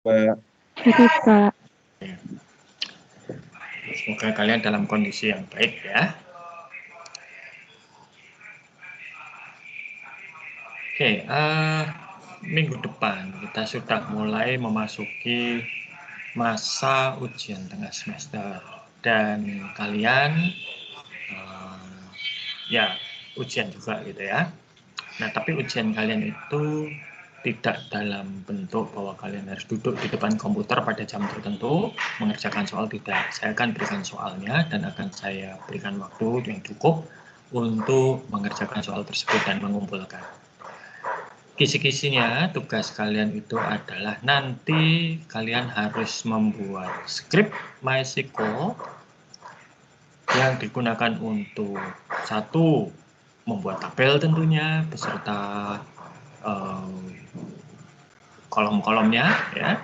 Pak. Jadi Kak, Semoga kalian dalam kondisi yang baik ya. Oke, minggu depan kita sudah mulai memasuki masa ujian tengah semester dan kalian ya ujian juga gitu ya. Nah, tapi ujian kalian itu tidak dalam bentuk bahwa kalian harus duduk di depan komputer pada jam tertentu mengerjakan soal, tidak. Saya akan berikan soalnya dan akan saya berikan waktu yang cukup untuk mengerjakan soal tersebut dan mengumpulkan. Kisi-kisinya tugas kalian itu adalah nanti kalian harus membuat skrip MySQL yang digunakan untuk satu, membuat tabel tentunya beserta kolom-kolomnya ya.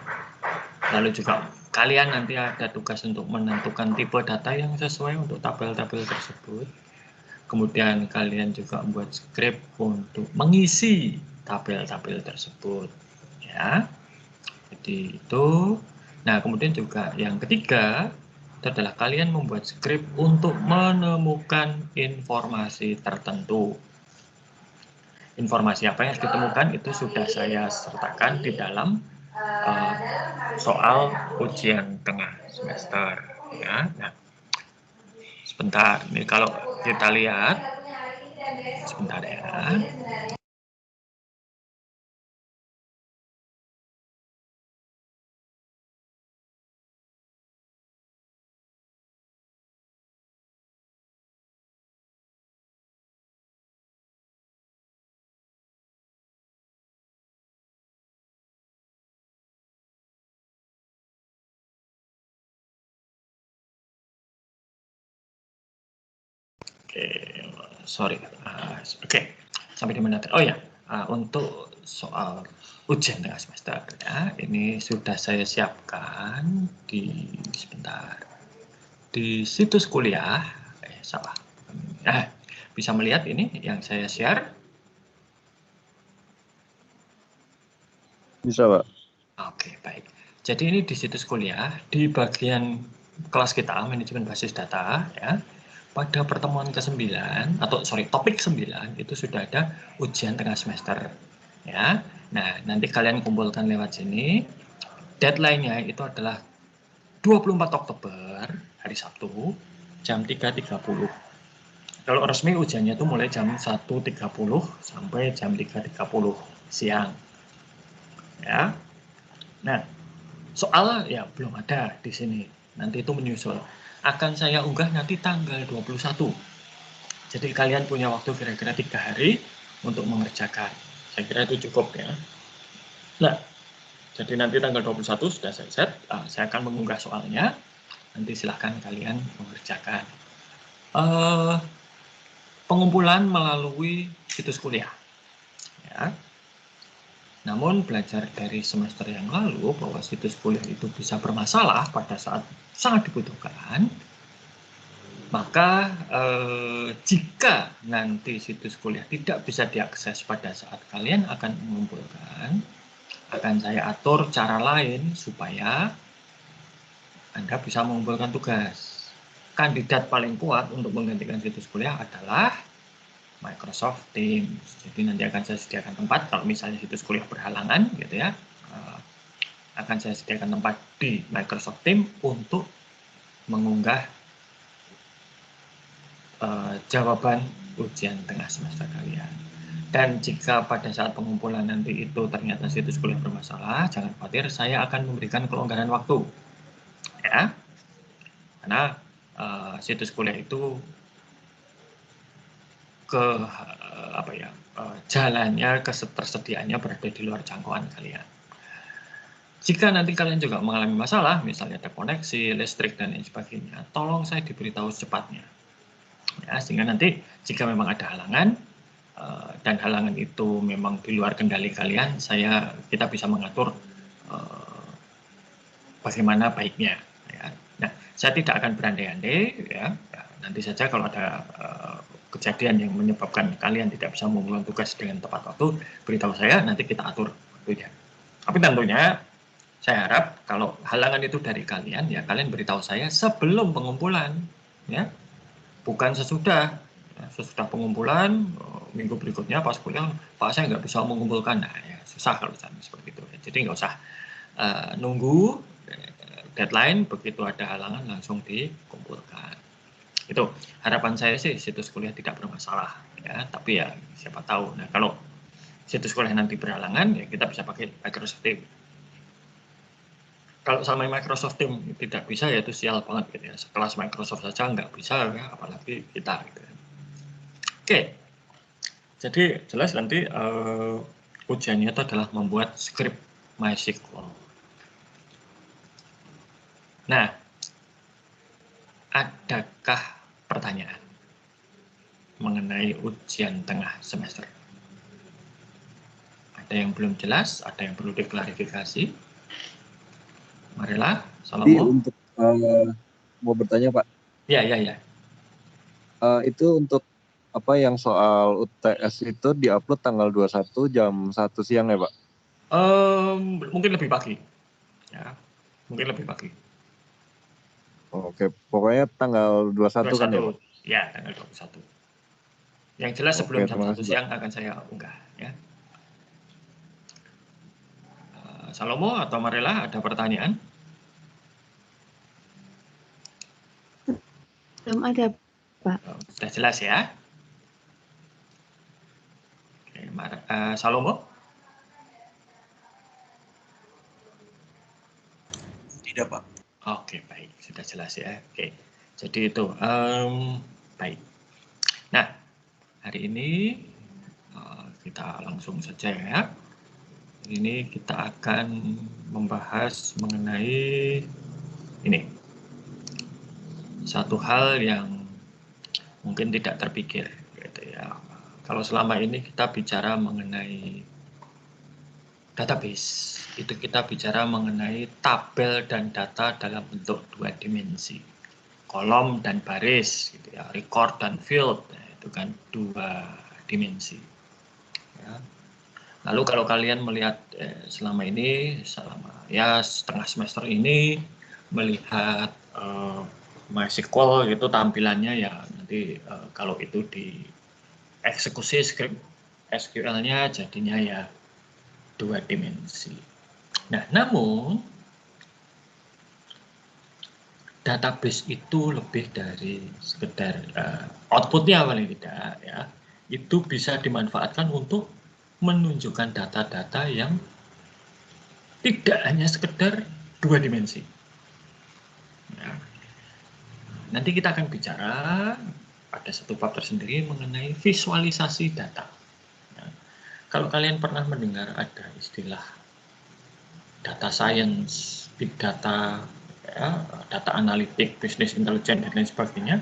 Lalu juga kalian nanti ada tugas untuk menentukan tipe data yang sesuai untuk tabel-tabel tersebut. Kemudian kalian juga membuat skrip untuk mengisi tabel-tabel tersebut ya. Jadi itu. Nah, kemudian juga yang ketiga itu adalah kalian membuat skrip untuk menemukan informasi tertentu. Informasi apa yang harus ditemukan itu sudah saya sertakan di dalam soal ujian tengah semester ya. Nah, sebentar, ini kalau kita lihat sebentar ya. Oke, sorry. Oke, sampai di mana? Oh ya, untuk soal ujian tengah semester ya, ini sudah saya siapkan di sebentar di situs kuliah. Salah. Bisa melihat ini yang saya share? Bisa, Pak. Oke, baik. Jadi ini di situs kuliah, di bagian kelas kita, manajemen basis data, ya. Pada pertemuan ke-9, topik 9, itu sudah ada ujian tengah semester. Ya. Nah, nanti kalian kumpulkan lewat sini. Deadline-nya itu adalah 24 Oktober, hari Sabtu, jam 3.30. Kalau resmi ujiannya itu mulai jam 1.30 sampai jam 3.30 siang. Ya. Nah, soal ya belum ada di sini. Nanti itu menyusul. Akan saya unggah nanti tanggal 21. Jadi kalian punya waktu kira-kira 3 hari untuk mengerjakan. Saya kira itu cukup ya. Nah, jadi nanti tanggal 21 sudah saya set. Saya akan mengunggah soalnya. Nanti silahkan kalian mengerjakan. Pengumpulan melalui situs kuliah. Ya. Namun belajar dari semester yang lalu bahwa situs kuliah itu bisa bermasalah pada saat sangat dibutuhkan, maka jika nanti situs kuliah tidak bisa diakses pada saat kalian akan mengumpulkan, akan saya atur cara lain supaya Anda bisa mengumpulkan tugas. Kandidat paling kuat untuk menggantikan situs kuliah adalah Microsoft Teams. Jadi nanti akan saya sediakan tempat kalau misalnya situs kuliah berhalangan gitu ya. Akan saya sediakan tempat di Microsoft Teams untuk mengunggah jawaban ujian tengah semester kalian. Dan jika pada saat pengumpulan nanti itu ternyata situs kuliah bermasalah, jangan khawatir, saya akan memberikan kelonggaran waktu. Ya. Karena situs kuliah itu jalannya, ketersediaannya berada di luar jangkauan kalian. Jika nanti kalian juga mengalami masalah, misalnya ada koneksi, listrik, dan lain sebagainya, tolong saya diberitahu secepatnya. Ya, sehingga nanti jika memang ada halangan, dan halangan itu memang di luar kendali kalian, kita bisa mengatur bagaimana baiknya. Ya. Nah, saya tidak akan berandai-andai, ya. Nanti saja kalau ada kejadian yang menyebabkan kalian tidak bisa mengumpulkan tugas dengan tepat waktu, beritahu saya, nanti kita atur waktunya. Tapi tentunya Saya harap kalau halangan itu dari kalian, ya kalian beritahu saya sebelum pengumpulan, ya, bukan sesudah. Ya, sesudah pengumpulan, minggu berikutnya pas kuliah, Pak saya nggak bisa mengumpulkan, nah ya susah kalau seperti itu. Jadi nggak usah nunggu deadline, begitu ada halangan langsung dikumpulkan. Itu harapan saya sih situs kuliah tidak bermasalah, ya. Tapi ya siapa tahu. Nah kalau situs kuliah nanti berhalangan, ya kita bisa pakai Microsoft Teams. Kalau sama Microsoft Teams tidak bisa, ya itu sial banget gitu ya. Sekelas Microsoft saja nggak bisa, ya, apalagi kita. Gitu. Oke, jadi jelas nanti ujiannya itu adalah membuat script MySQL. Nah, adakah pertanyaan mengenai ujian tengah semester? Ada yang belum jelas, ada yang perlu diklarifikasi? Marilah, Jadi Salomo. untuk mau bertanya Pak, Ya, ya, ya. itu untuk apa yang soal UTS itu diupload tanggal 21 jam 1 siang ya Pak? Mungkin lebih pagi, ya. Mungkin lebih pagi. Oke, pokoknya tanggal 21 kan ya Pak? 21, ya, tanggal 21. Yang jelas Oke, sebelum jam terima 1 kasih Pak. siang akan saya unggah, ya. Salomo atau Marela, ada pertanyaan? Belum ada, Pak. Sudah jelas ya? Oke, Salomo? Tidak, Pak. Oke, baik. Sudah jelas ya. Oke, jadi itu. Baik. Nah, hari ini kita langsung saja ya. Ini kita akan membahas mengenai ini. Satu hal yang mungkin tidak terpikir gitu ya. Kalau selama ini kita bicara mengenai database, itu kita bicara mengenai tabel dan data dalam bentuk 2 dimensi. Kolom dan baris gitu ya, record dan field, nah, itu kan 2 dimensi. Ya. Lalu kalau kalian melihat selama ini, ya setengah semester ini melihat MySQL gitu tampilannya ya nanti kalau itu di eksekusi script SQL-nya jadinya ya 2 dimensi. Nah, namun database itu lebih dari sekedar outputnya paling tidak ya, itu bisa dimanfaatkan untuk menunjukkan data-data yang tidak hanya sekedar 2 dimensi. Ya. Nanti kita akan bicara pada satu bab tersendiri mengenai visualisasi data. Ya. Kalau kalian pernah mendengar ada istilah data science, big data, ya, data analitik, business intelligence, dan lain sebagainya,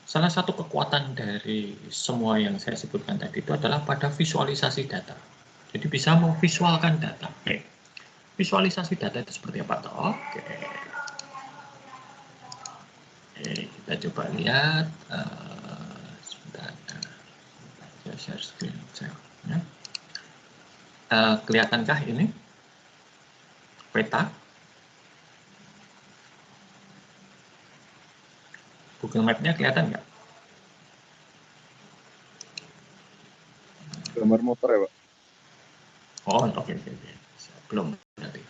salah satu kekuatan dari semua yang saya sebutkan tadi itu adalah pada visualisasi data. Jadi bisa memvisualkan data. Oke. Visualisasi data itu seperti apa? Oke. Kita coba lihat. Sebentar. Saya share screen. Ya. Kelihatankah ini? Peta. Google Map-nya kelihatan nggak? Gambar motor ya Pak? Oh, oke. Belum berarti.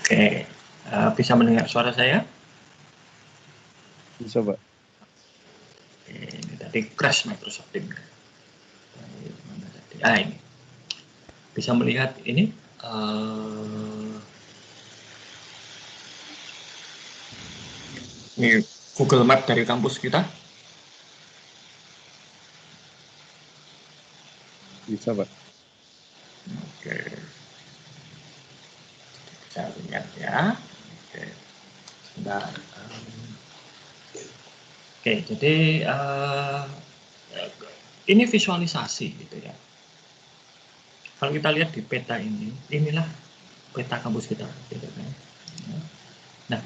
Oke, bisa mendengar suara saya? Bisa Pak. Oke, ini tadi crash Microsoft Teams. Nah, ini bisa melihat ini ini Google Map dari kampus kita. Bisa, Pak. Oke, bisa lihat ya. Oke, sebentar. Oke, jadi ini visualisasi gitu ya. Kalau kita lihat di peta ini, inilah peta kampus kita. Gitu kan. Nah,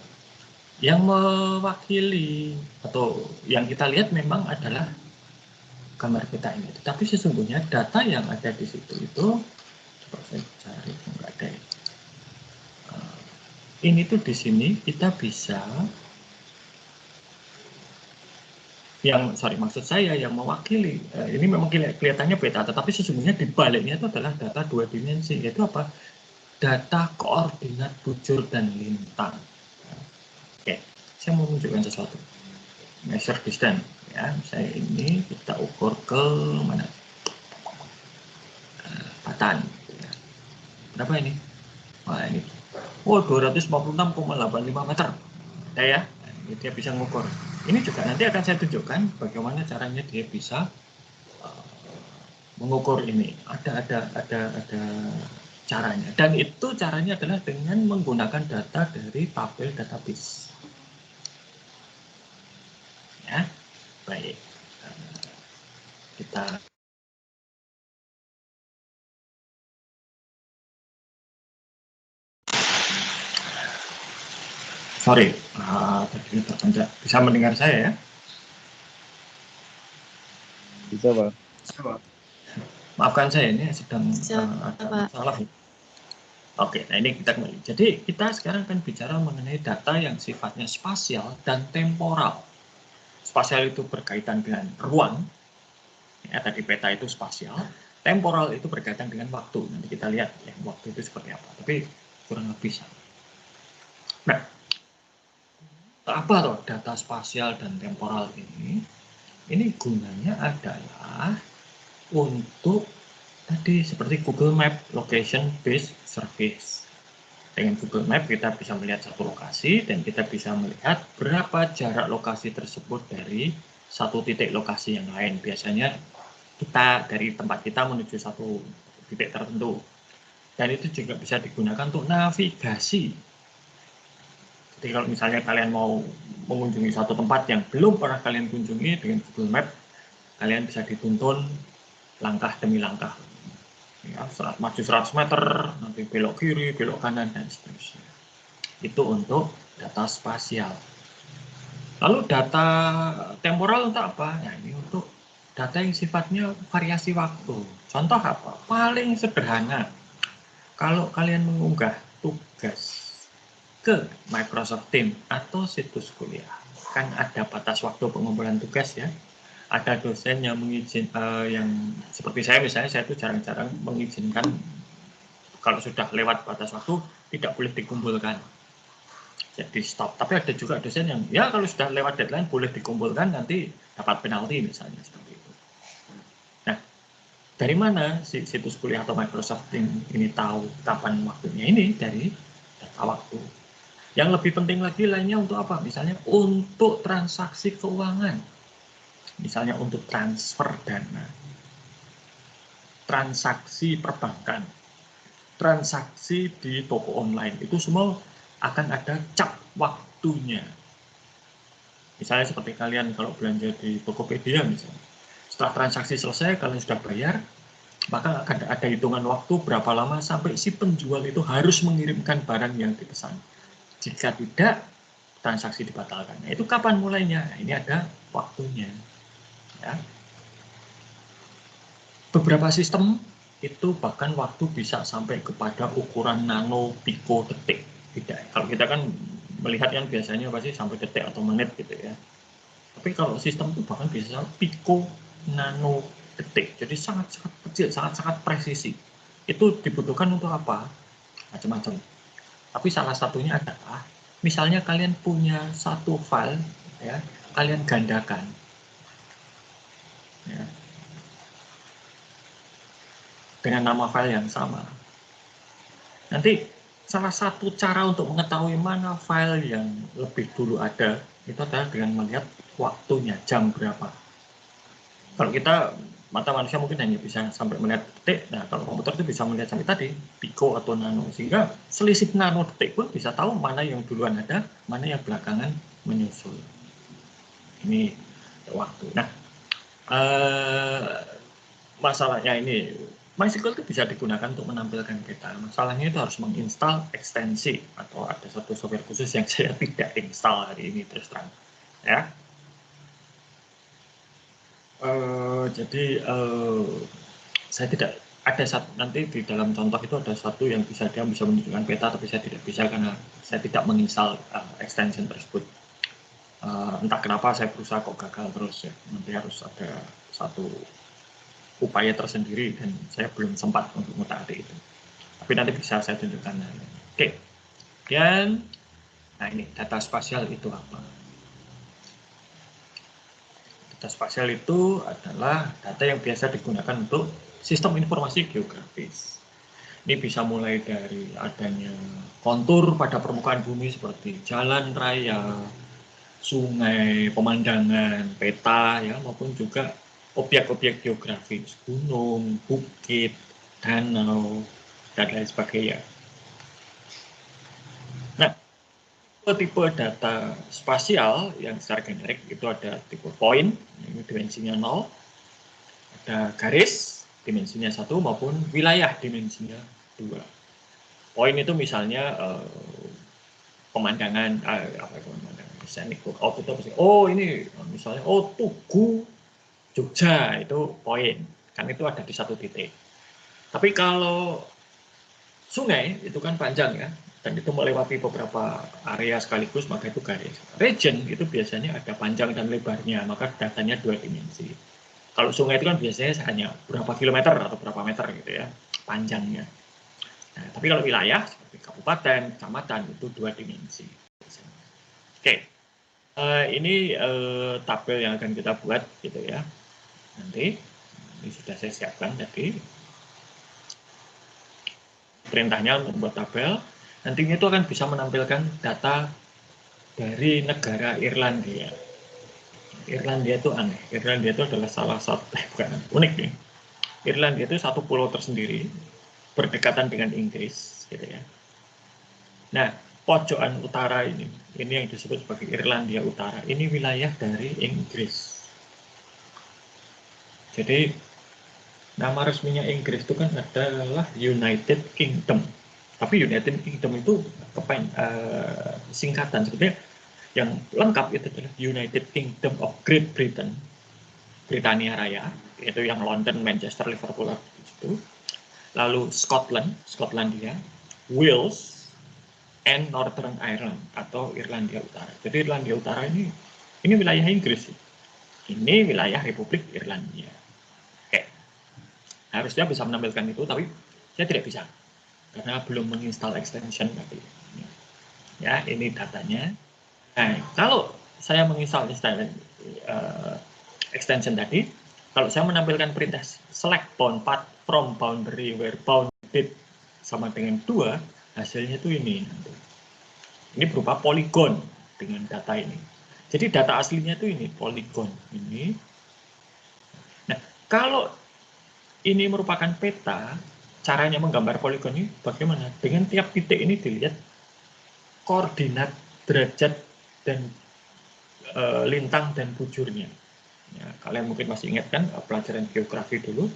yang mewakili atau yang kita lihat memang adalah gambar peta ini. Tetapi sesungguhnya data yang ada di situ itu, coba saya cari, nggak ada ya. Ini tuh di sini kita bisa maksud saya yang mewakili ini memang kelihatannya peta, tetapi sesungguhnya di baliknya itu adalah data 2 dimensi, yaitu apa? Data koordinat bujur dan lintang. Oke, saya mau menunjukkan sesuatu. Measure distance ya, saya ini kita ukur ke mana? Patan. Ya. Berapa ini? Wah, ini. Oh, 256,85 meter. Ya, ini dia bisa mengukur. Ini juga nanti akan saya tunjukkan bagaimana caranya dia bisa mengukur ini. Ada caranya. Dan itu caranya adalah dengan menggunakan data dari tabel database. Ya, baik. Kita tadi terpencet. Bisa mendengar saya ya? Bisa, Pak. Maafkan saya, ini sedang ada masalah. Oke, nah ini kita kembali. Jadi kita sekarang akan bicara mengenai data yang sifatnya spasial dan temporal. Spasial itu berkaitan dengan ruang, ya tadi peta itu spasial. Temporal itu berkaitan dengan waktu. Nanti kita lihat ya waktu itu seperti apa. Tapi kurang lebih sama. Nah, apa toh data spasial dan temporal ini? Ini gunanya adalah untuk tadi seperti Google Map Location Based Service. Dengan Google Map kita bisa melihat satu lokasi dan kita bisa melihat berapa jarak lokasi tersebut dari satu titik lokasi yang lain. Biasanya kita dari tempat kita menuju satu titik tertentu. Dan itu juga bisa digunakan untuk navigasi. Jadi kalau misalnya kalian mau mengunjungi satu tempat yang belum pernah kalian kunjungi dengan Google Map, kalian bisa dituntun langkah demi langkah. Ya, maju 100 meter, nanti belok kiri, belok kanan, dan seterusnya. Itu untuk data spasial. Lalu data temporal untuk apa? Nah, ini untuk data yang sifatnya variasi waktu. Contoh apa? Paling sederhana, kalau kalian mengunggah tugas ke Microsoft Teams atau situs kuliah, kan ada batas waktu pengumpulan tugas ya. Ada dosen yang yang seperti saya misalnya, saya itu jarang-jarang mengizinkan kalau sudah lewat batas waktu tidak boleh dikumpulkan. Jadi stop. Tapi ada juga dosen yang ya kalau sudah lewat deadline boleh dikumpulkan, nanti dapat penalti misalnya seperti itu. Nah, dari mana situs kuliah atau Microsoft Teams ini tahu kapan waktunya? Ini dari data waktu. Yang lebih penting lagi lainnya untuk apa? Misalnya untuk transaksi keuangan. Misalnya untuk transfer dana. Transaksi perbankan. Transaksi di toko online. Itu semua akan ada cap waktunya. Misalnya seperti kalian kalau belanja di Tokopedia misalnya. Setelah transaksi selesai, kalian sudah bayar, maka akan ada hitungan waktu berapa lama sampai si penjual itu harus mengirimkan barang yang dipesan. Jika tidak, transaksi dibatalkan. Nah, itu kapan mulainya? Nah, ini ada waktunya. Ya. Beberapa sistem itu bahkan waktu bisa sampai kepada ukuran nano, piko, detik. Tidak. Kalau kita kan melihat yang biasanya pasti sampai detik atau menit gitu ya. Tapi kalau sistem itu bahkan bisa piko, nano, detik. Jadi sangat-sangat kecil, sangat-sangat presisi. Itu dibutuhkan untuk apa? Macam-macam. Tapi salah satunya adalah misalnya kalian punya satu file, ya, kalian gandakan. Ya. dengan nama file yang sama. Nanti salah satu cara untuk mengetahui mana file yang lebih dulu ada itu adalah dengan melihat waktunya, jam berapa. Kalau kita, mata manusia mungkin hanya bisa sampai melihat detik, nah kalau komputer itu bisa melihat sampai tadi, piko atau nano, sehingga selisih nano detik pun bisa tahu mana yang duluan ada, mana yang belakangan menyusul. Ini waktu. Nah, masalahnya ini, MySQL itu bisa digunakan untuk menampilkan peta. Masalahnya itu harus menginstal ekstensi, atau ada satu software khusus yang saya tidak install hari ini terus terang. Ya. Jadi saya tidak ada satu, nanti di dalam contoh itu ada satu yang bisa menunjukkan peta, tapi saya tidak bisa karena saya tidak menginstal extension tersebut. Entah kenapa saya berusaha kok gagal terus ya. Nanti harus ada satu upaya tersendiri dan saya belum sempat untuk mengutak-atik itu. Tapi nanti bisa saya tunjukkan. Oke. Dan nah ini data spasial itu apa? Data spasial itu adalah data yang biasa digunakan untuk sistem informasi geografis. Ini bisa mulai dari adanya kontur pada permukaan bumi seperti jalan raya, sungai, pemandangan, peta, ya, maupun juga objek-objek geografis, gunung, bukit, danau, dan lain sebagainya. Nah, tipe data spasial yang secara generik itu ada tipe point, ini dimensinya 0, ada garis, dimensinya 1, maupun wilayah, dimensinya 2. Point itu misalnya pemandangan, ini misalnya, Tugu, Jogja, itu point, kan itu ada di satu titik. Tapi kalau sungai, itu kan panjang ya, dan itu melewati beberapa area sekaligus, maka itu garis. Region itu biasanya ada panjang dan lebarnya, maka datanya 2 dimensi. Kalau sungai itu kan biasanya hanya berapa kilometer atau berapa meter gitu ya, panjangnya. Nah, tapi kalau wilayah seperti kabupaten, kecamatan itu 2 dimensi. Oke, ini tabel yang akan kita buat gitu ya. Nanti ini sudah saya siapkan tadi. Perintahnya untuk membuat tabel. Nantinya itu akan bisa menampilkan data dari negara Irlandia. Irlandia itu aneh. Irlandia itu adalah salah satu, bukan unik nih. Irlandia itu satu pulau tersendiri, berdekatan dengan Inggris, gitu ya. Nah, pojokan utara ini yang disebut sebagai Irlandia Utara, ini wilayah dari Inggris. Jadi, nama resminya Inggris itu kan adalah United Kingdom. Tapi United Kingdom itu singkatan, sebetulnya yang lengkap itu adalah United Kingdom of Great Britain, Britania Raya, yaitu yang London, Manchester, Liverpool itu. Lalu Scotland, Skotlandia, Wales, and Northern Ireland atau Irlandia Utara. Jadi Irlandia Utara ini wilayah Inggris. Ini wilayah Republik Irlandia. Oke. Harusnya bisa menampilkan itu, tapi saya tidak bisa karena belum menginstal extension tadi. Ya, ini datanya. Nah, kalau saya menginstal extension tadi, kalau saya menampilkan perintah select bound path from boundary where bounded sama dengan 2, hasilnya itu ini. Ini berupa poligon dengan data ini. Jadi data aslinya itu ini, poligon ini. Nah, kalau ini merupakan peta, caranya menggambar poligon ini bagaimana? Dengan tiap titik ini dilihat koordinat, derajat, dan lintang dan bujurnya. Ya, kalian mungkin masih ingat kan pelajaran geografi dulu,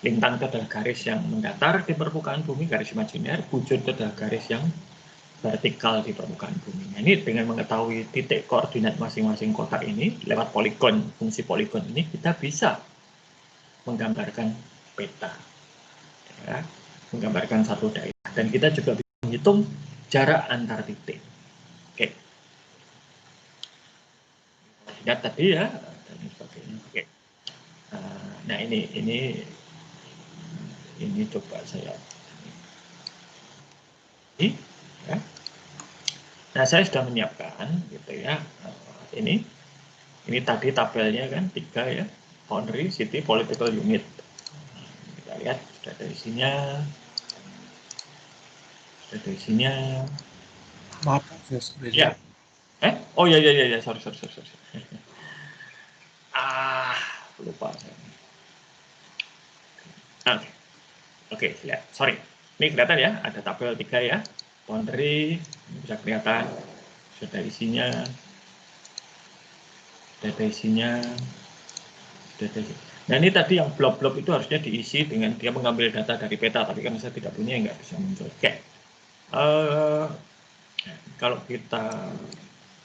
lintang itu adalah garis yang mendatar di permukaan bumi, garis imajiner, bujur itu adalah garis yang vertikal di permukaan bumi. Nah, ini dengan mengetahui titik koordinat masing-masing kotak ini, lewat poligon, fungsi poligon ini, kita bisa menggambarkan peta. Ya, menggambarkan satu daerah. Dan kita juga bisa menghitung jarak antar titik. Oke. Lihat tadi ya, dan sebagainya. Oke. Nah, ini coba saya ini ya. Nah, saya sudah menyiapkan gitu ya. Ini tadi tabelnya kan 3 ya. Boundary, city, political unit. Kita lihat sudah ada isinya. Sudah ada isinya. Maaf, saya screen. Ya. Oh ya, sorry. Lupa. Oke, lihat. Sorry. Ini kelihatan ya, ada tabel 3 ya. Boundary, bisa kelihatan. Sudah isinya. Nah, ini tadi yang blok-blok itu harusnya diisi dengan dia mengambil data dari peta, tapi karena saya tidak punya, nggak bisa muncul. Oke. Kalau kita,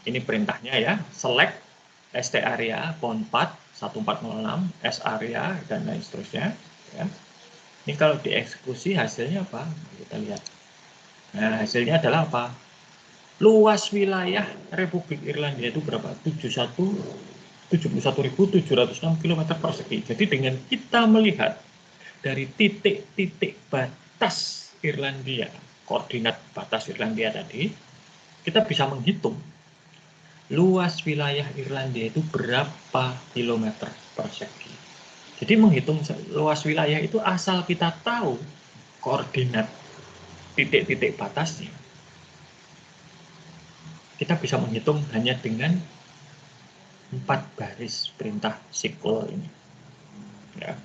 ini perintahnya ya, select ST area, bound path 1406, S area, dan lain seterusnya. Ya. Ini kalau dieksekusi hasilnya apa? Kita lihat. Nah, hasilnya adalah apa? Luas wilayah Republik Irlandia itu berapa? 71.706 km persegi. Jadi dengan kita melihat dari titik-titik batas Irlandia, koordinat batas Irlandia tadi, kita bisa menghitung luas wilayah Irlandia itu berapa kilometer persegi. Jadi menghitung luas wilayah itu asal kita tahu koordinat titik-titik batasnya. Kita bisa menghitung hanya dengan 4 baris perintah SQL ini. Ya.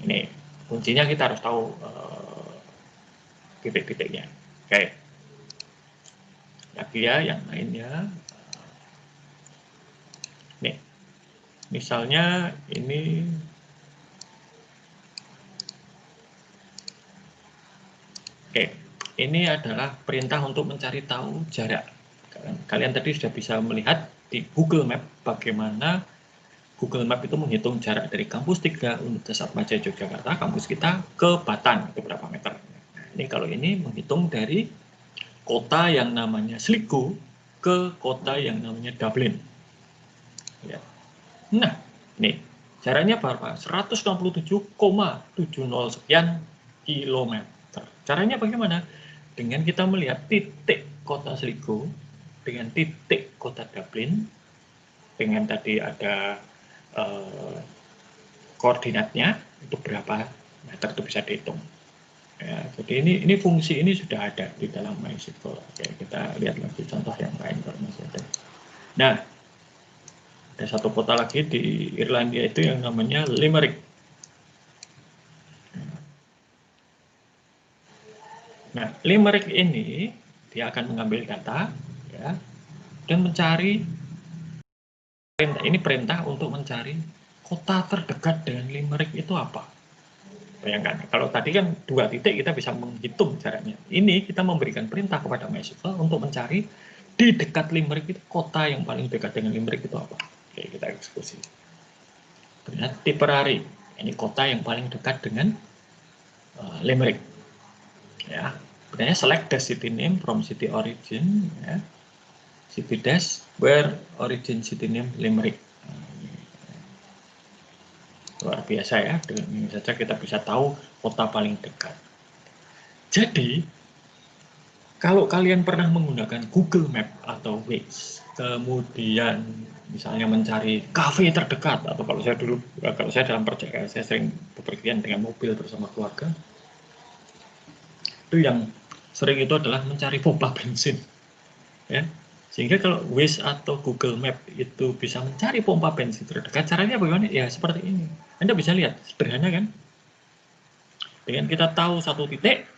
Ini kuncinya kita harus tahu titik-titiknya. Oke. Lagi ya, yang lainnya. Nih, misalnya ini ini adalah perintah untuk mencari tahu jarak. Kalian tadi sudah bisa melihat di Google Map bagaimana Google Map itu menghitung jarak dari kampus 3 Universitas Atmajaya Yogyakarta, kampus kita, ke Batan, itu berapa meter. Ini kalau ini menghitung dari kota yang namanya Sligo ke kota yang namanya Dublin. Ya. Nah, nih jaraknya berapa? 167,70 sekian kilometer. Caranya bagaimana? Dengan kita melihat titik kota Sligo dengan titik kota Dublin, dengan tadi ada koordinatnya itu berapa meter itu bisa dihitung. Ya, jadi ini fungsi ini sudah ada di dalam MySQL. Oke, kita lihat lagi contoh yang lain kalau masih ada. Nah, ada satu kota lagi di Irlandia itu yang namanya Limerick. Nah, Limerick ini dia akan mengambil data ya, dan mencari perintah. Ini perintah untuk mencari kota terdekat dengan Limerick itu apa. Bayangkan, kalau tadi kan 2 titik kita bisa menghitung jaraknya. Ini kita memberikan perintah kepada MySQL untuk mencari di dekat Limerick itu kota yang paling dekat dengan Limerick itu apa. Oke, kita eksekusi. Ternyata Tipperary, ini kota yang paling dekat dengan Limerick. Ya, sebenarnya select the city name from city origin, ya. City dash where origin city name Limerick. Luar biasa ya, dengan ini saja kita bisa tahu kota paling dekat. Jadi, kalau kalian pernah menggunakan Google Map atau Waze, kemudian misalnya mencari kafe terdekat, atau kalau saya dalam perjalanan, saya sering bepergian dengan mobil bersama keluarga, itu yang sering itu adalah mencari pompa bensin. Ya. Sehingga kalau Waze atau Google Map itu bisa mencari pompa bensin terdekat, caranya bagaimana? Ya seperti ini. Anda bisa lihat, sederhana kan? Dengan kita tahu satu titik,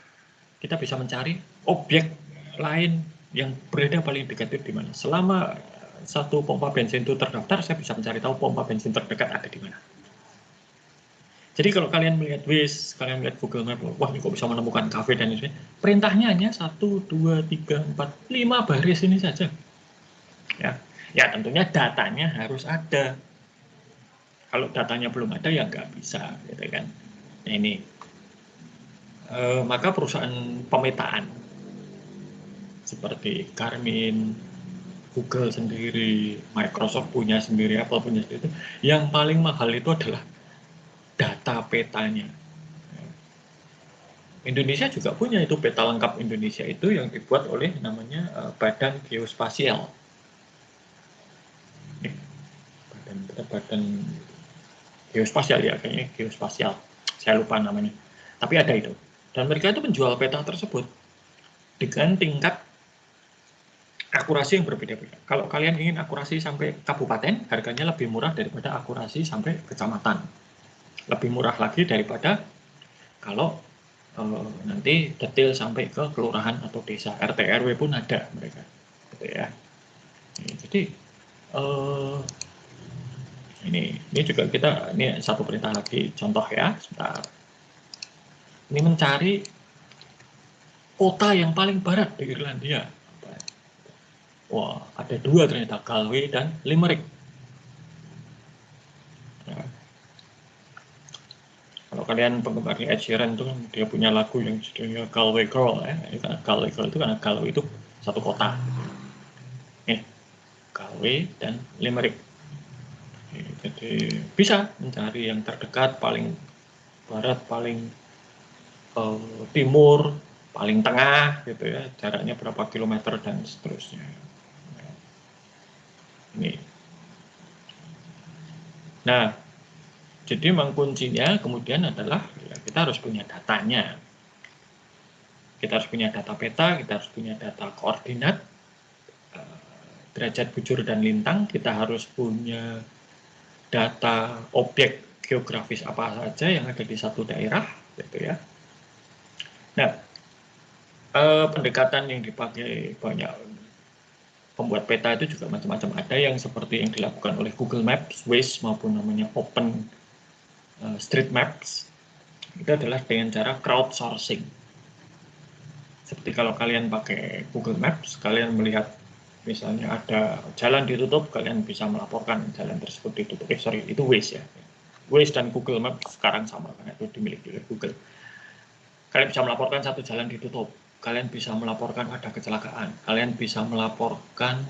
kita bisa mencari objek lain yang berada paling dekat itu di mana. Selama satu pompa bensin itu terdaftar, saya bisa mencari tahu pompa bensin terdekat ada di mana. Jadi kalau kalian melihat Waze, kalian melihat Google Map, wah ini kok bisa menemukan kafe dan sebagainya. Perintahnya hanya 1, 2, 3, 4, 5 baris ini saja. Ya tentunya datanya harus ada. Kalau datanya belum ada ya nggak bisa, gitu kan. Nah, ini maka perusahaan pemetaan seperti Garmin, Google sendiri, Microsoft punya sendiri, Apple punya sendiri, yang paling mahal itu adalah data petanya. Indonesia juga punya itu peta lengkap Indonesia itu yang dibuat oleh namanya Badan Geospasial. Badan Geospasial ya, kayaknya Geospasial. saya lupa namanya. Tapi ada itu. Dan mereka itu menjual peta tersebut dengan tingkat akurasi yang berbeda-beda. Kalau kalian ingin akurasi sampai kabupaten, harganya lebih murah daripada akurasi sampai kecamatan. Lebih murah lagi daripada kalau nanti detail sampai ke kelurahan atau desa. RT RW pun ada mereka. Gitu ya. Jadi ini juga ini satu perintah lagi, contoh ya, sebentar. Ini mencari kota yang paling barat di Irlandia. Wah, ada dua ternyata, Galway dan Limerick. Nah, kalau kalian penggemar Ed Sheeran itu kan dia punya lagu yang judulnya Galway Girl ya. Karena Galway Girl itu karena Galway itu satu kota. Galway dan Limerick. Jadi bisa mencari yang terdekat, paling barat, paling timur, paling tengah gitu ya, jaraknya berapa kilometer dan seterusnya. Ini. Nah, jadi memang kuncinya kemudian adalah ya, kita harus punya datanya. Kita harus punya data peta, kita harus punya data koordinat, derajat bujur dan lintang, kita harus punya data objek geografis apa saja yang ada di satu daerah, gitu ya. Nah, pendekatan yang dipakai banyak pembuat peta itu juga macam-macam. Ada yang seperti yang dilakukan oleh Google Maps, Waze maupun namanya Open Street Maps. Itu adalah dengan cara crowdsourcing. Seperti kalau kalian pakai Google Maps, kalian melihat misalnya ada jalan ditutup, kalian bisa melaporkan jalan tersebut ditutup. Itu Waze ya. Waze dan Google Maps sekarang sama karena itu dimiliki oleh Google. Kalian bisa melaporkan satu jalan ditutup. Kalian bisa melaporkan ada kecelakaan. Kalian bisa melaporkan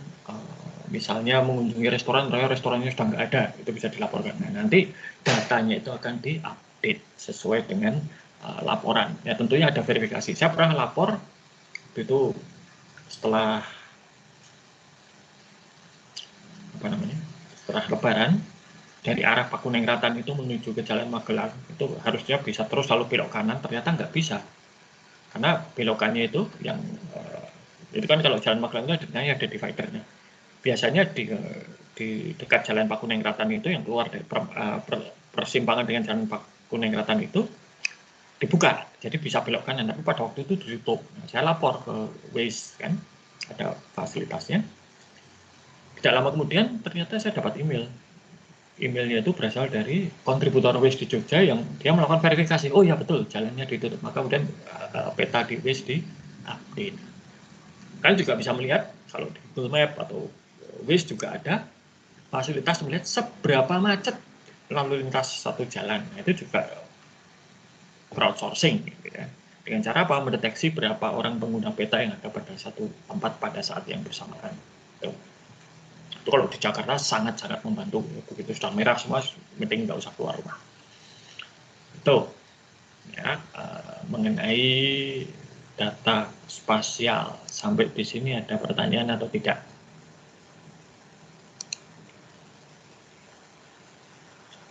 misalnya mengunjungi restoran, restorannya sudah nggak ada, itu bisa dilaporkan. Nah, nanti datanya itu akan diupdate sesuai dengan laporan. Ya tentunya ada verifikasi. Saya pernah lapor itu setelah setelah Lebaran dari arah Pakunengratan itu menuju ke Jalan Magelang itu harusnya bisa terus lalu belok kanan, ternyata nggak bisa. Karena belokannya itu yang itu kan kalau Jalan Magelang itu ada dividernya. Biasanya di dekat Jalan Pakunengratan itu yang keluar dari persimpangan dengan Jalan Pakunengratan itu dibuka, jadi bisa belok kanan. Tapi pada waktu itu ditutup. Nah, saya lapor ke Waze kan, ada fasilitasnya. Tidak lama kemudian ternyata saya dapat email. Emailnya itu berasal dari kontributor Waze di Jogja yang dia melakukan verifikasi. Oh ya betul, jalannya ditutup. Maka kemudian peta di Waze di-update. Kalian juga bisa melihat kalau di Google Map atau Waze juga ada fasilitas melihat seberapa macet lalu lintas satu jalan. Nah, itu juga crowdsourcing gitu ya. Dengan cara apa? Mendeteksi berapa orang pengguna peta yang ada pada satu tempat pada saat yang bersamaan. Itu kalau di Jakarta sangat-sangat membantu. Begitu sudah merah semua, penting nggak usah keluar rumah. Itu ya, mengenai data spasial. Sampai di sini ada pertanyaan atau tidak?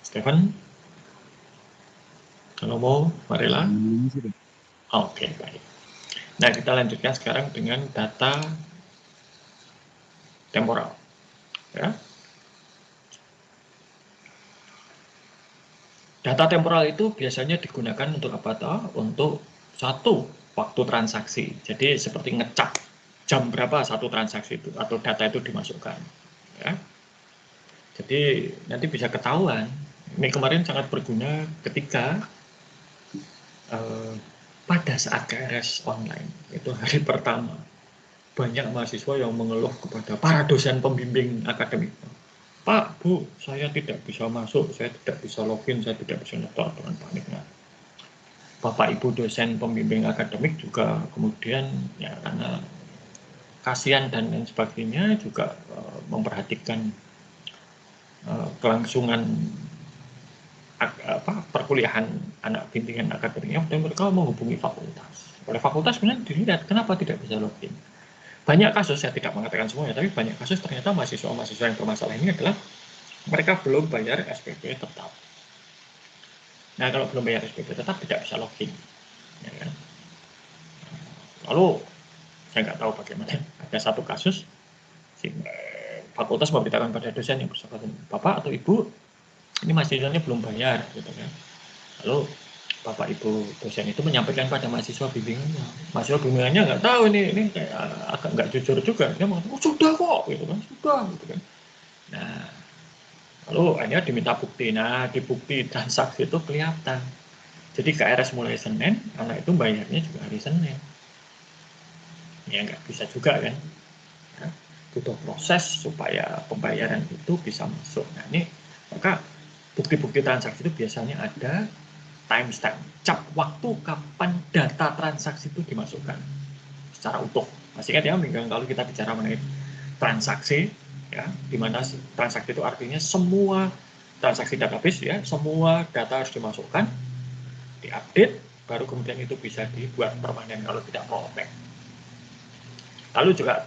Stephen? Kalau mau, Marilla? Oke, baik. Nah, kita lanjutkan sekarang dengan data temporal. Ya. Data temporal itu biasanya digunakan untuk apa toh? Untuk satu waktu transaksi. Jadi seperti ngecap jam berapa satu transaksi itu atau data itu dimasukkan. Ya. Jadi nanti bisa ketahuan. Ini kemarin sangat berguna ketika pada saat KRS online itu hari pertama banyak mahasiswa yang mengeluh kepada para dosen pembimbing akademik. Pak, Bu, saya tidak bisa masuk, saya tidak bisa login, saya tidak bisa nyetor dengan panik. Nah, Bapak Ibu dosen pembimbing akademik juga kemudian ya karena kasihan dan lain sebagainya juga memperhatikan kelangsungan perkuliahan anak bimbingan akademiknya, dan mereka menghubungi fakultas. Oleh fakultas kemudian dilihat kenapa tidak bisa login. Banyak kasus, saya tidak mengatakan semuanya, tapi banyak kasus ternyata mahasiswa-mahasiswa yang bermasalah ini adalah mereka belum bayar SPP tetap. Nah, kalau belum bayar SPP tetap tidak bisa login. Ya kan? Lalu, saya nggak tahu bagaimana. Ada satu kasus, fakultas memberitakan pada dosen yang bersangkutan, Bapak atau Ibu, ini mahasiswanya belum bayar. Gitu kan. Lalu, Bapak Ibu dosen itu menyampaikan pada mahasiswa bimbingannya. Mahasiswa bimbingannya nggak tahu ini kayak agak nggak jujur juga. Dia mengatakan, oh sudah kok, gitu kan, sudah, gitu kan. Nah, lalu akhirnya diminta bukti. Nah, di bukti transaksi itu kelihatan. Jadi KRS mulai Senin, anak itu bayarnya juga hari Senin. Ya nggak bisa juga kan. Ya, butuh proses supaya pembayaran itu bisa masuk. Nah ini, maka bukti-bukti transaksi itu biasanya ada timestamp, cap waktu kapan data transaksi itu dimasukkan secara utuh. Masih ingat ya, kalau kita bicara mengenai transaksi, ya, di mana transaksi itu artinya semua transaksi database, ya, semua data harus dimasukkan, diupdate, baru kemudian itu bisa dibuat permanen kalau tidak fallback. Lalu juga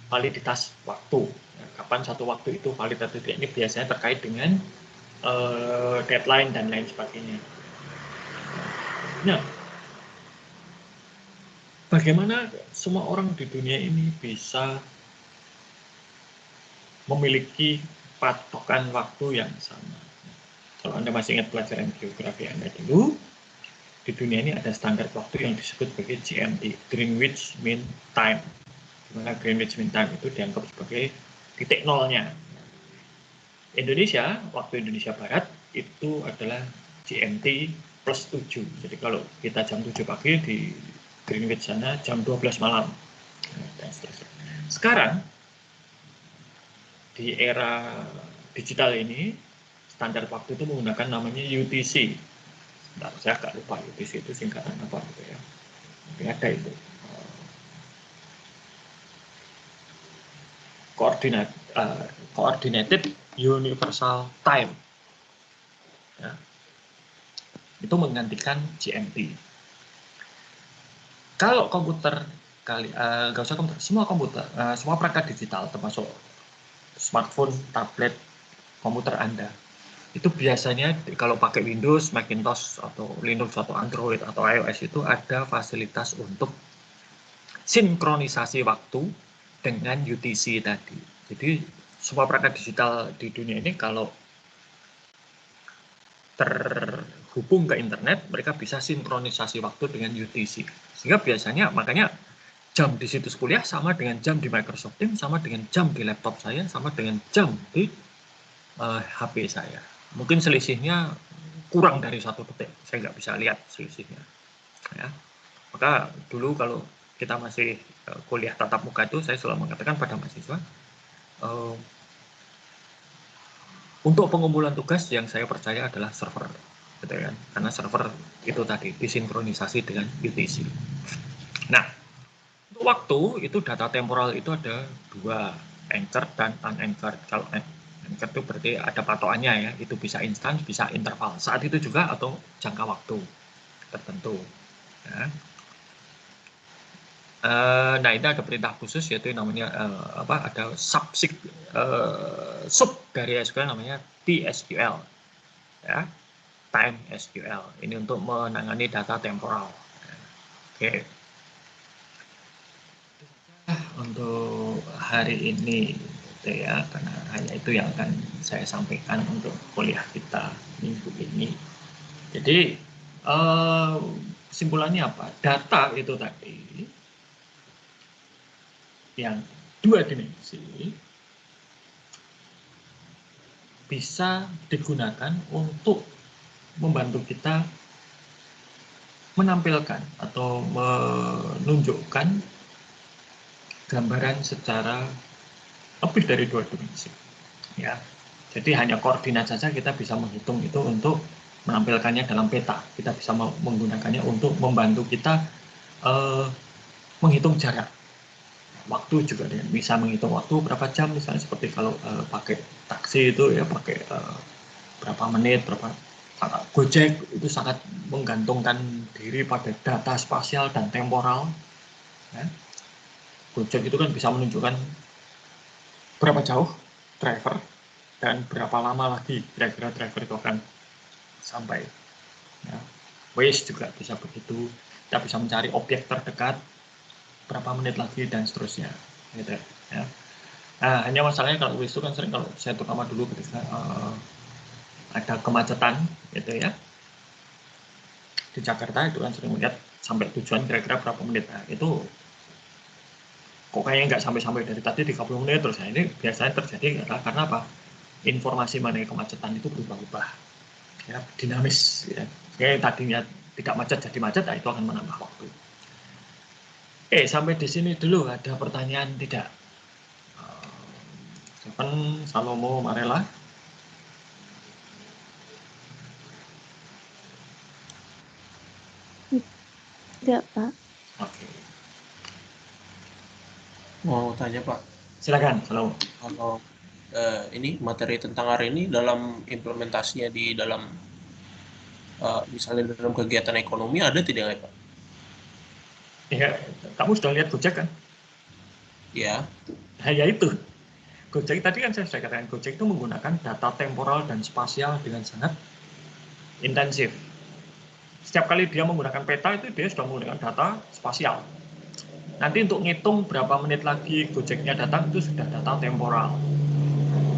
validitas waktu, kapan satu waktu itu valid atau tidak, ini biasanya terkait dengan deadline dan lain sebagainya. Nah, bagaimana semua orang di dunia ini bisa memiliki patokan waktu yang sama? Kalau Anda masih ingat pelajaran geografi Anda dulu, di dunia ini ada standar waktu yang disebut sebagai GMT, Greenwich Mean Time. Di mana Greenwich Mean Time itu dianggap sebagai titik nolnya. Indonesia, waktu Indonesia Barat itu adalah GMT plus 7. Jadi kalau kita jam 7 pagi di Greenwich sana jam 12 malam. Sekarang di era digital ini standar waktu itu menggunakan namanya UTC. Nah, saya agak lupa UTC itu singkatan apa gitu ya. Tapi ada itu. Coordinated Universal Time. Ya. Itu menggantikan GMT. Kalau komputer nggak usah komputer, semua komputer, semua perangkat digital termasuk smartphone, tablet, komputer Anda, itu biasanya kalau pakai Windows, Macintosh atau Linux atau Android atau iOS itu ada fasilitas untuk sinkronisasi waktu dengan UTC tadi. Jadi semua perangkat digital di dunia ini kalau terhubung ke internet, mereka bisa sinkronisasi waktu dengan UTC. Sehingga biasanya, makanya jam di situs kuliah sama dengan jam di Microsoft Teams, sama dengan jam di laptop saya, sama dengan jam di HP saya. Mungkin selisihnya kurang dari 1 detik, saya nggak bisa lihat selisihnya. Ya. Maka dulu kalau kita masih kuliah tatap muka itu, saya selalu mengatakan pada mahasiswa, untuk pengumpulan tugas yang saya percaya adalah server, gitu kan? Karena server itu tadi disinkronisasi dengan UTC. Nah, untuk waktu itu data temporal itu ada 2, anchored dan unanchored. Kalau anchored itu berarti ada patokannya ya, itu bisa instan, bisa interval. Saat itu juga atau jangka waktu tertentu. Ya. Nah, ini ada perintah khusus yaitu namanya ada sub dari SQL namanya TSQL, ya, Time SQL. Ini untuk menangani data temporal. Oke. Untuk hari ini, gitu ya, karena hanya itu yang akan saya sampaikan untuk kuliah kita minggu ini. Jadi kesimpulannya apa? Data itu tadi yang 2 dimensi bisa digunakan untuk membantu kita menampilkan atau menunjukkan gambaran secara lebih dari 2 dimensi. Ya, jadi hanya koordinat saja kita bisa menghitung itu untuk menampilkannya dalam peta. Kita bisa menggunakannya untuk membantu kita menghitung jarak. Waktu juga bisa menghitung waktu berapa jam, misalnya seperti kalau pakai taksi itu ya pakai berapa menit, berapa Gojek itu sangat menggantungkan diri pada data spasial dan temporal. Ya. Gojek itu kan bisa menunjukkan berapa jauh driver dan berapa lama lagi kira-kira driver itu akan sampai. Waze juga bisa begitu. Kita bisa mencari objek terdekat berapa menit lagi dan seterusnya. Gitu, ya. Nah, hanya masalahnya kalau Waze itu kan sering, kalau saya terutama dulu ketika ada kemacetan, gitu ya. Di Jakarta itu kan sering melihat sampai tujuan kira-kira berapa menit. Nah, itu kok kayaknya nggak sampai-sampai dari tadi 30 menit terus. Nah, ini biasanya terjadi karena apa? Informasi mengenai kemacetan itu berubah-ubah, ya, dinamis. Ya. Kayak tadinya tidak macet jadi macet, nah itu akan menambah waktu. Oke, sampai di sini dulu. Ada pertanyaan tidak? Stephen, Salomo, Marela? Tidak, Pak. Oke, Mau tanya Pak, silakan Salomo. kalau ini materi tentang hari ini dalam implementasinya di dalam misalnya dalam kegiatan ekonomi ada tidak ya Pak? Ya, kamu sudah lihat Gojek kan? Ya, Nah, ya itu. Gojek tadi kan saya sudah katakan, Gojek itu menggunakan data temporal dan spasial dengan sangat intensif. Setiap kali dia menggunakan peta itu dia sudah menggunakan data spasial. Nanti untuk ngitung berapa menit lagi Gojeknya datang itu sudah data temporal.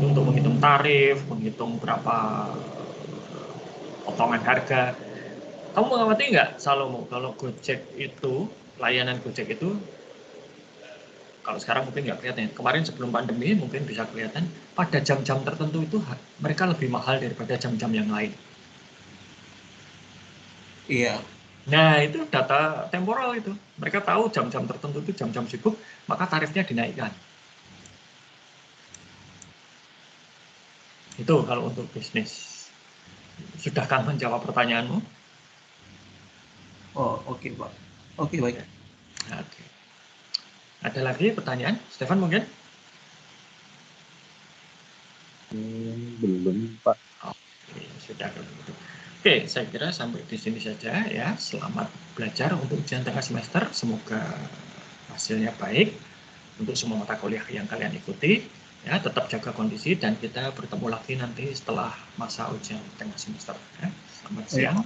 Untuk menghitung tarif, menghitung berapa potongan harga. Kamu mengamati nggak, Salomo, kalau Gojek itu, layanan Gojek itu, kalau sekarang mungkin nggak kelihatan, kemarin sebelum pandemi mungkin bisa kelihatan, pada jam-jam tertentu itu mereka lebih mahal daripada jam-jam yang lain. iya. Nah, itu data temporal itu. Mereka tahu jam-jam tertentu itu jam-jam sibuk, maka tarifnya dinaikkan. Itu kalau untuk bisnis. Sudahkah menjawab pertanyaanmu? Oh, oke Pak. Oke, baik. Oke. Ada lagi pertanyaan? Stefan mungkin? Belum, Pak. Oke, sudah kalau begitu. Oke, saya kira sampai di sini saja ya. Selamat belajar untuk ujian tengah semester. Semoga hasilnya baik untuk semua mata kuliah yang kalian ikuti. Ya, tetap jaga kondisi dan kita bertemu lagi nanti setelah masa ujian tengah semester. Ya. Selamat siang.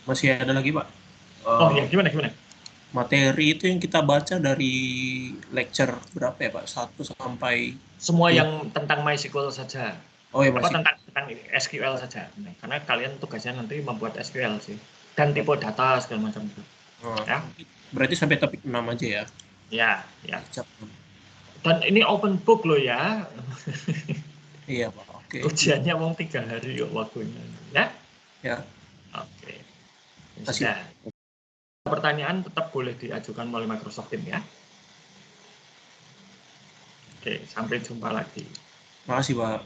Masih ada lagi Pak. Oh ya, gimana? Materi itu yang kita baca dari lecture berapa ya Pak? 1 sampai Semua yang tentang MySQL saja. Oh ya Apa masih. tentang SQL saja. Karena kalian tugasnya nanti membuat SQL sih. Dan tipe data segala macam itu. Ya. Berarti sampai topik 6 aja ya. Ya. Dan ini open book loh ya. Iya Pak. Oke. Ujiannya mau 3 hari kok waktunya. Ya. Ya. Oke. Kasih. Sudah. Pertanyaan tetap boleh diajukan melalui Microsoft Teams ya. Oke, sampai jumpa lagi. Makasih Pak.